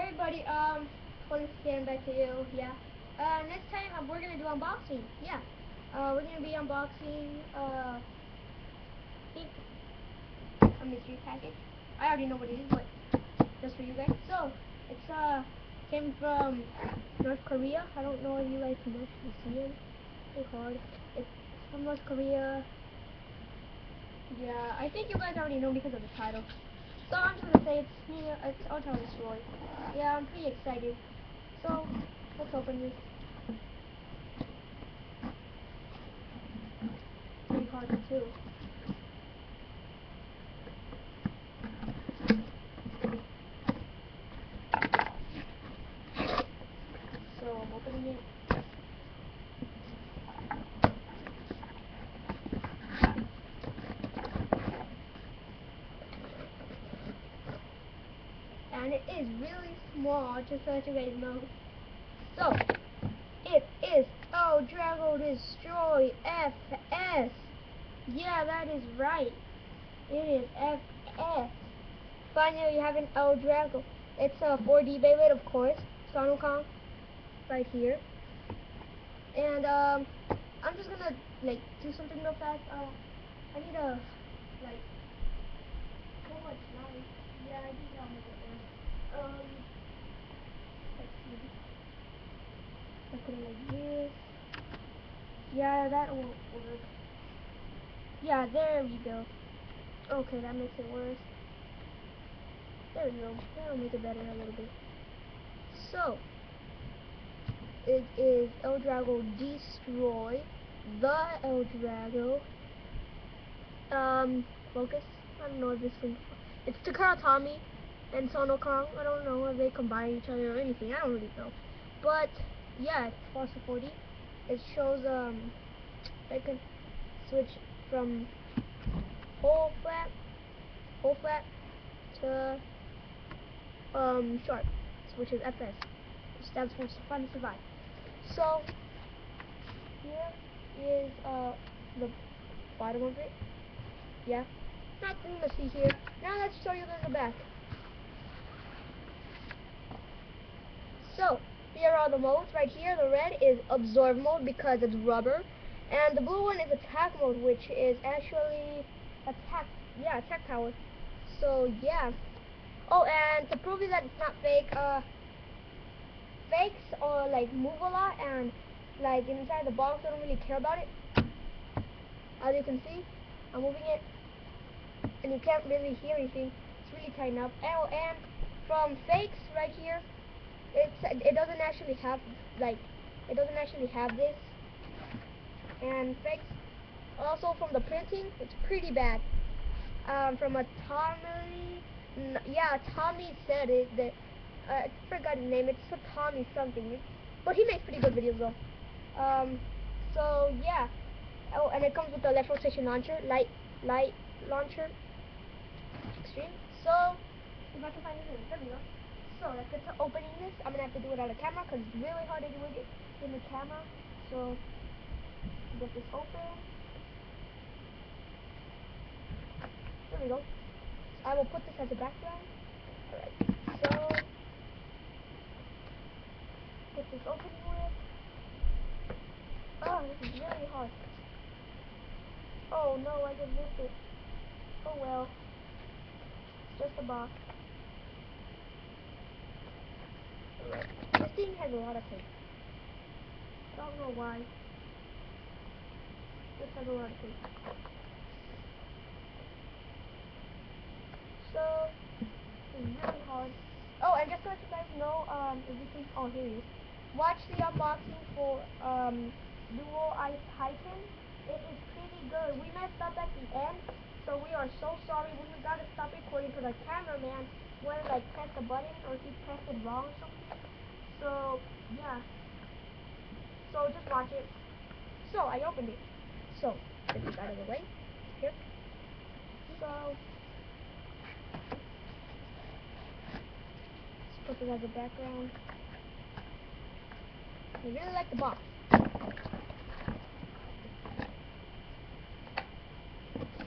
everybody, Colin getting back to you, yeah. Next time we're gonna do unboxing, yeah. We're gonna be unboxing, think a mystery package. I already know what it is, but just for you guys. So, it's, came from North Korea. I don't know if you guys can actually see it. It's hard. It's from North Korea. Yeah, I think you guys already know because of the title. So I'm just gonna say it's Ultra Destroy. Yeah, I'm pretty excited. So let's open this. Pretty hard too. So I'm opening it. And it is really small, just to let you guys know. So, it is Drago Destroy FS. Yeah, that is right. It is FS. Finally, we have an Drago. It's a 4D beyblade, of course. Sonokong, right here. And I'm just gonna like do something real fast. I need a like. Oh, it's nice. Yeah, I think I'll make it work. Let's see. I put it like this. Yeah, that won't work. Yeah, there we go. Okay, that makes it worse. There we go. That'll make it better a little bit. So, it is El Drago Destroy. The El Drago. Focus. I don't know if this thing. It's Takara Tommy and Sonokong. I don't know if they combine each other or anything. I don't really know. But, yeah, it's also 40. It shows, I can switch from whole flat to sharp, which is FS, which stands for Fun to Survive. So here is the bottom of it. Yeah, nothing to see here. Now let's show you the back. So here are the modes. Right here, the red is absorb mode because it's rubber, and the blue one is attack mode, which is actually attack. Yeah, attack power. So yeah. Oh, and to prove you that it's not fake, fakes or like move a lot, and like inside the box I don't really care about it. As you can see, I'm moving it and you can't really hear anything. It's really tightened up. Oh, and from fakes right here, it doesn't actually have this. And fakes also from the printing, it's pretty bad. From a Tommy, yeah, Tommy said it that I forgot his name. It's a Tommy something, but he makes pretty good videos though. So yeah. Oh, and it comes with the electro station launcher, light launcher, extreme. So if I can find it, there we go. So let's get to opening this. I'm gonna have to do it on the camera because it's really hard to do it in the camera. So get this open. There we go. I will put this as a background. Alright, so get this open with. Oh, this is really hard. Oh no, I just missed it. Oh well. It's just a box. Alright. This thing has a lot of tape. Don't know why. This has a lot of tape. So it's really hard. Oh, and just to let you guys know, if you can, oh here it is. Watch the unboxing for Dual Ice Titan. It is pretty good. We messed up at the end, so we are so sorry. We gotta stop recording because our cameraman went like press the button or he pressed it wrong or something. So yeah. So just watch it. So I opened it. So get this out of the way. Here. So put it as a background. I really like the box.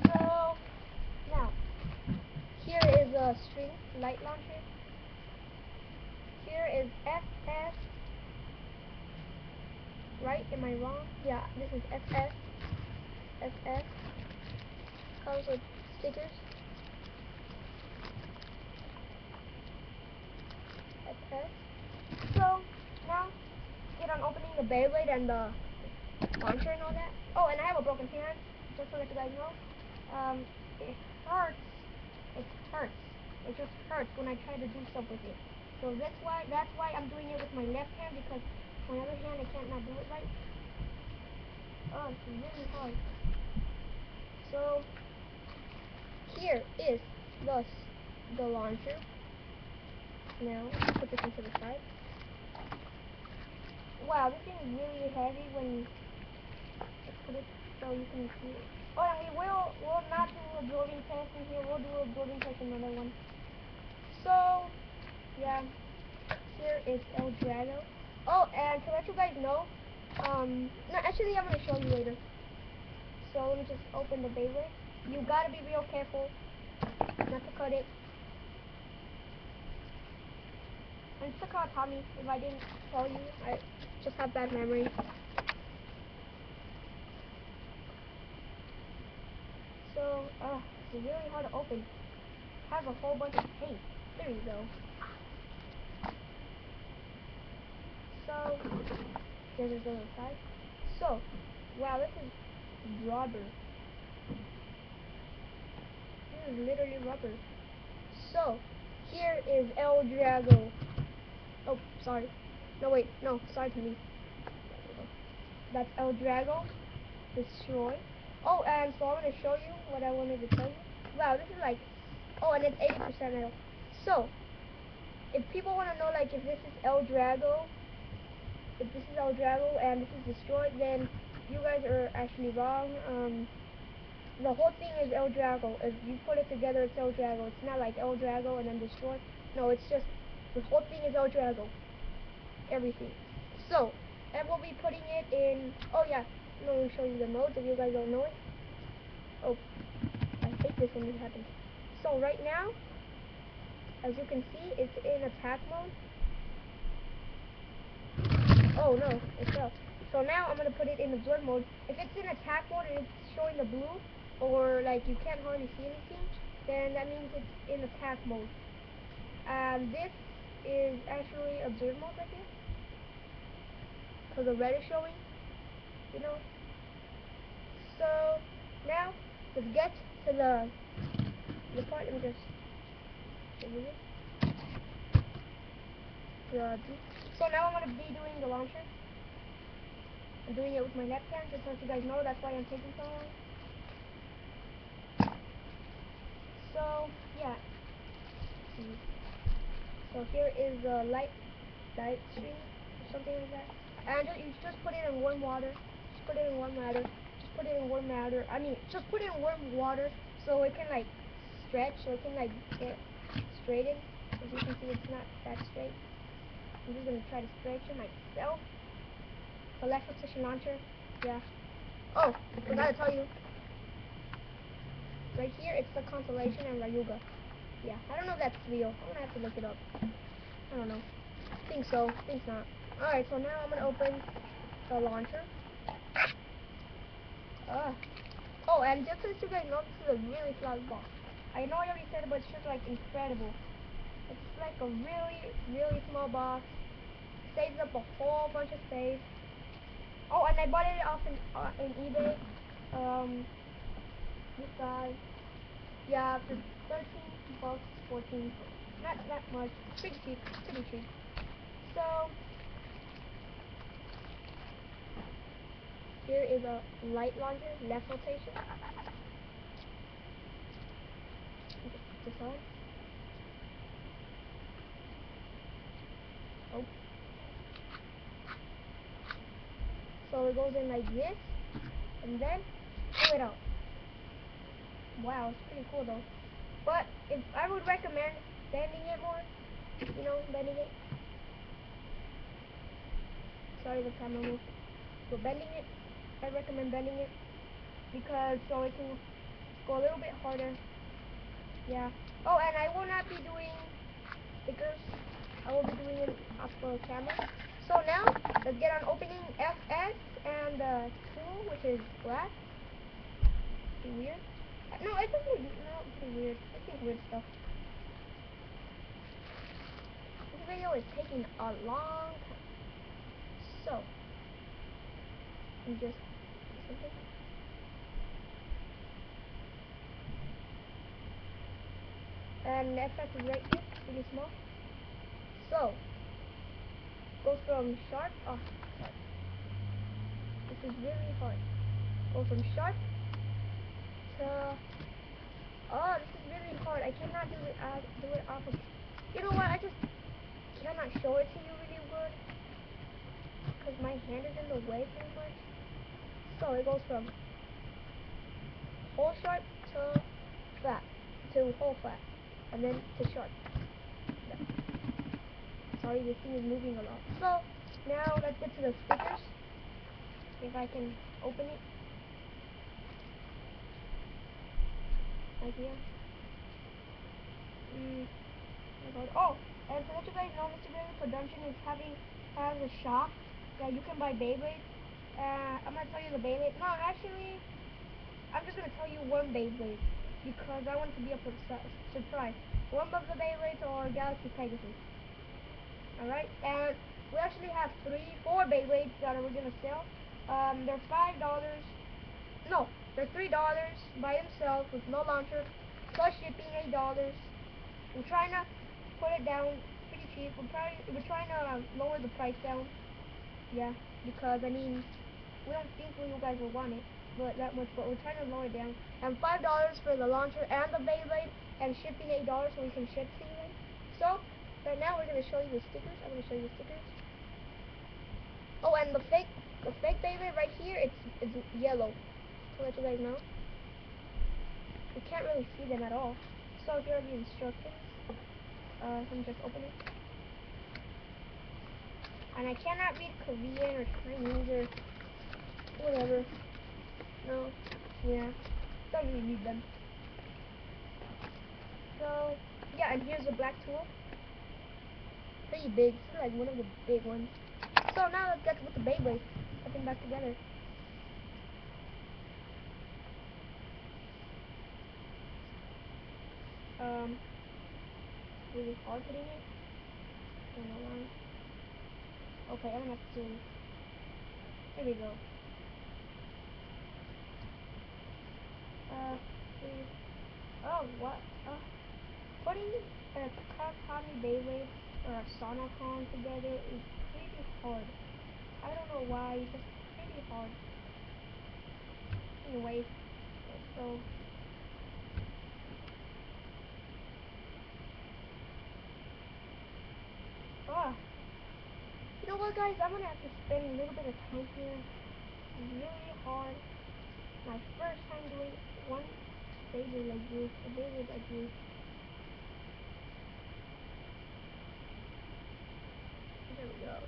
So now here is a string light launcher. here is FS. Right? Am I wrong? Yeah, this is FS. FS. Comes with stickers. FS. So now get on opening the beyblade and the launcher and all that. Oh, and I have a broken hand, just to let you guys know. It hurts. It hurts. It just hurts when I try to do stuff with it. So that's why I'm doing it with my left hand, because my other hand I can't not do it right. Oh, it's really hard. So here is the launcher. Now put this into the side. Wow, this thing is really heavy when I put it so you can see it. Oh, and we'll not do absorbing test in here. We'll do absorbing test in another one. So yeah, here is El Drago. Oh, and to let you guys know, no, actually I'm gonna show you later. So let me just open the Beyblade. You gotta be real careful not to cut it. And Sakura taught me. If I didn't tell you, I just have bad memory. So, it's really hard to open. Has a whole bunch of tape. There you go. So, there's the other side. So, wow, this is rubber. This is literally rubber. So, here is El Drago. Oh, sorry. No, wait. No, sorry to me. That's El Drago. Destroy. Oh, and so I'm going to show you what I wanted to tell you. Wow, this is like... Oh, and it's 80% metal. So, if people want to know, like, if this is El Drago, if this is El Drago and this is destroyed, then you guys are actually wrong. The whole thing is El Drago. If you put it together, it's El Drago. It's not like El Drago and then destroyed. No, it's just... The whole thing is El Drago. Everything. So, and we'll be putting it in... Oh, yeah. Let me show you the modes if you guys don't know it. Oh, I hate this when this happens. So, right now, as you can see, it's in attack mode. Oh, no, it fell. So now I'm going to put it in absorb mode. If it's in attack mode and it's showing the blue, or like you can't hardly see anything, then that means it's in attack mode. This is actually absorb mode right here. So the red is showing, you know. So now let's get to the part. Let me just remove it. So now I'm going to be doing the launcher. I'm doing it with my left hand, just so you guys know. That's why I'm taking so long. So yeah. So here is the light stream, something like that. And you just put it in warm water. Just put it in warm water. Just put it in warm water. I mean, just put it in warm water so it can like stretch, so it can like get straightened. As you can see, it's not that straight. I'm just gonna try to stretch it myself. Electrician launcher. Yeah. Oh, I gotta tell you. Right here, it's the Constellation and Ryuga. Yeah, I don't know if that's real. I'm gonna have to look it up. I don't know. Think so. Think not. Alright, so now I'm gonna open the launcher. Oh, and just so you guys know, this is a really flat box. I know I already said it, but it's just like incredible. It's like a really, really small box. Saves up a whole bunch of space. Oh, and I bought it off in eBay. This size. Yeah, for 13 bucks, 14. Not that much. Pretty cheap. Pretty cheap. So here is a light launcher, left rotation. Just put this on. Oh. So it goes in like this, and then pull it out. Wow, it's pretty cool though. But if I would recommend bending it more, you know, bending it. Sorry, the camera moved. So bending it, I recommend bending it because so it can go a little bit harder. Yeah. Oh, and I will not be doing stickers. I will be doing it for a camera. So now, let's get on opening FS and the tool, which is black. Pretty weird. No, it doesn't, no, pretty weird. I think weird stuff. This video is taking a long time. So, I'm just, something. And FS is right here, really small. So, goes from sharp, oh, sorry. This is really hard. Goes from sharp to, oh, this is really hard. I cannot do it off of, you know what, I just cannot show it to you really good. Because my hand is in the way pretty much. So it goes from whole sharp to flat, to whole flat, and then to sharp. Yeah. Sorry, this thing is moving a lot. So now let's get to the stickers. If I can open it. Right here. Oh, and to let you guys know, Mr. Beyblade Production has a shop that you can buy Beyblades. I'm gonna tell you the Beyblade. No, actually, I'm just gonna tell you one Beyblade because I want it to be a surprise. One of the Beyblades or Galaxy Pegasus. All right, and we actually have 4 Beyblades that we're gonna sell. They're $5. No, they're $3 by themselves with no launcher, plus shipping $8. We're trying to put it down pretty cheap. We're trying to lower the price down. Yeah, because I mean, we don't think you guys will want it, but that much. But we're trying to lower it down. And $5 for the launcher and the Beyblade, and shipping $8 so we can ship to you. So right now we're gonna show you the stickers. I'm gonna show you the stickers. Oh, and the fake Beyblade right here, it's yellow. To let you guys know, you can't really see them at all. So here are the instructions. Let me just open it. And I cannot read Korean or Chinese or whatever. No, yeah, don't really need them. So yeah, and here's the black tool. Pretty big. It's like one of the big ones. So now let's get with the Beyblade. Put them back together. Really hard hitting it. Don't know why. Okay, I'm gonna have to. There we go. Oh, what? Putting a Kawakami Beyblade or a Sonocon together is pretty hard. I don't know why, it's just pretty hard. Anyways, so. You know what, guys? I'm gonna have to spend a little bit of time here. It's really hard. My first time doing one Beyblade like this, a Beyblade like this. There we go.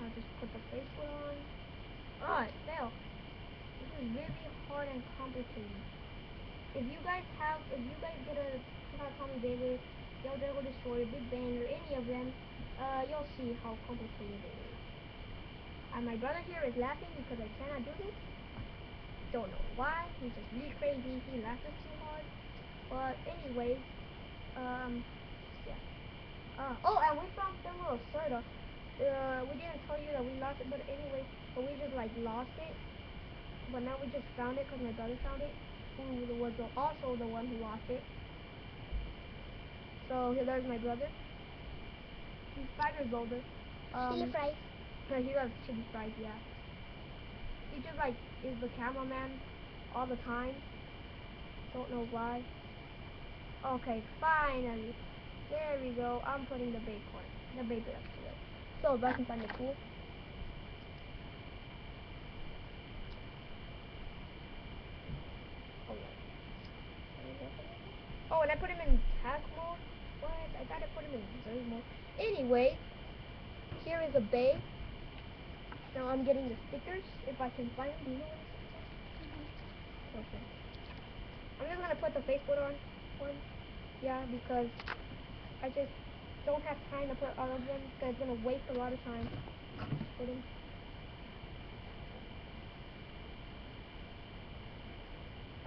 Now just put the face on. Oh, it fell. This is really hard and complicated. If you guys get a Kawakami Beyblade, Drago Destroyer, Big Bang, or any of them, you'll see how complicated it is. And my brother here is laughing because I cannot do this. Don't know why. He's just really crazy. He laughs too hard. But anyways, yeah. Oh, and we found thermal soda. We didn't tell you that we lost it, but anyway, we just like lost it. But now we just found it because my brother found it, who was also the one who lost it. So there's my brother. He's 5 years older. Chili fries. He loves chili fries, yeah. He just like is the cameraman all the time. Don't know why. Okay, finally. There we go. I'm putting the big part. The big bit up to it. So back inside the tool. Oh, and I put him in task mode. What? I thought I put him in reserve mode. Anyway, here is a bay. Now I'm getting the stickers. If I can find them, do you know what the stickers? Okay. I'm just gonna put the faceboard on one. Yeah, because I just don't have time to put all of them because it's gonna waste a lot of time. Put them.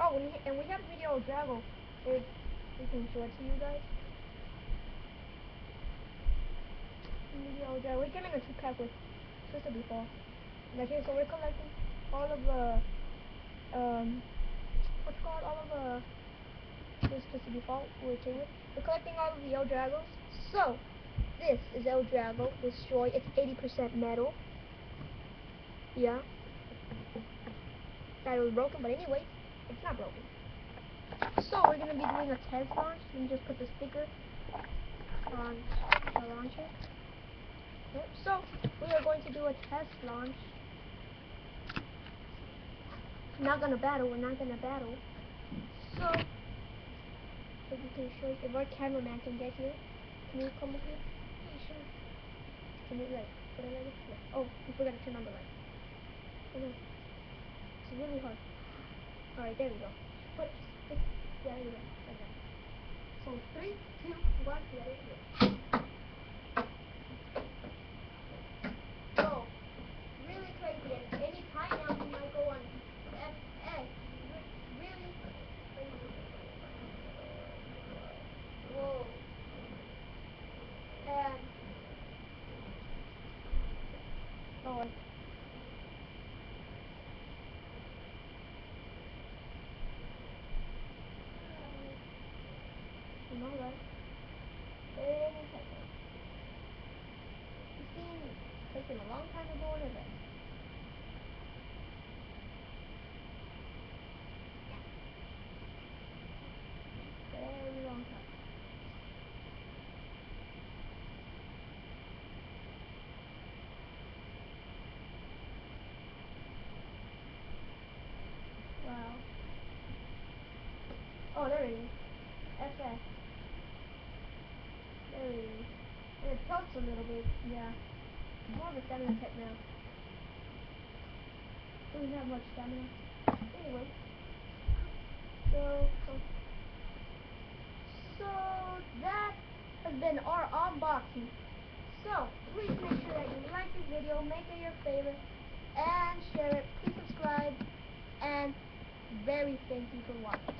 Oh, and we have video of Drago. If we can show it to you guys. Video of Drago. We came in a 2-pack with Sister before. Like here, so we're collecting all of the what's it called? All of the this just the default we're collecting all of the El Dragos. So this is El Drago Destroy. It's 80% metal. Yeah. That was broken, but anyway, it's not broken. So we're gonna be doing a test launch. Let me just put the sticker on the launcher. Yep. So we are going to do a test launch. Not gonna battle. We're not gonna battle. So if we can show, if our cameraman can get here, can you come up here? Yeah, sure. Can you like put it like this? Yeah. Oh, we forgot to turn on the light. Oh no, it's really hard. All right, there we go. Put it. Yeah, there we go. Like that. So 3, 2, 1, let it go. Oh, really crazy. And any time now we might go on FS. Really crazy. Whoa. And oh. You know what? Any second. This game is taking a long time to go on event. Very long time. Wow. Oh, there it is. FS. There it is. And it tilts a little bit. Yeah. More of a stamina type now. Doesn't have much stamina. Anyway. So that has been our unboxing. So please make sure that you like this video, make it your favorite, and share it. Please subscribe, and very thank you for watching.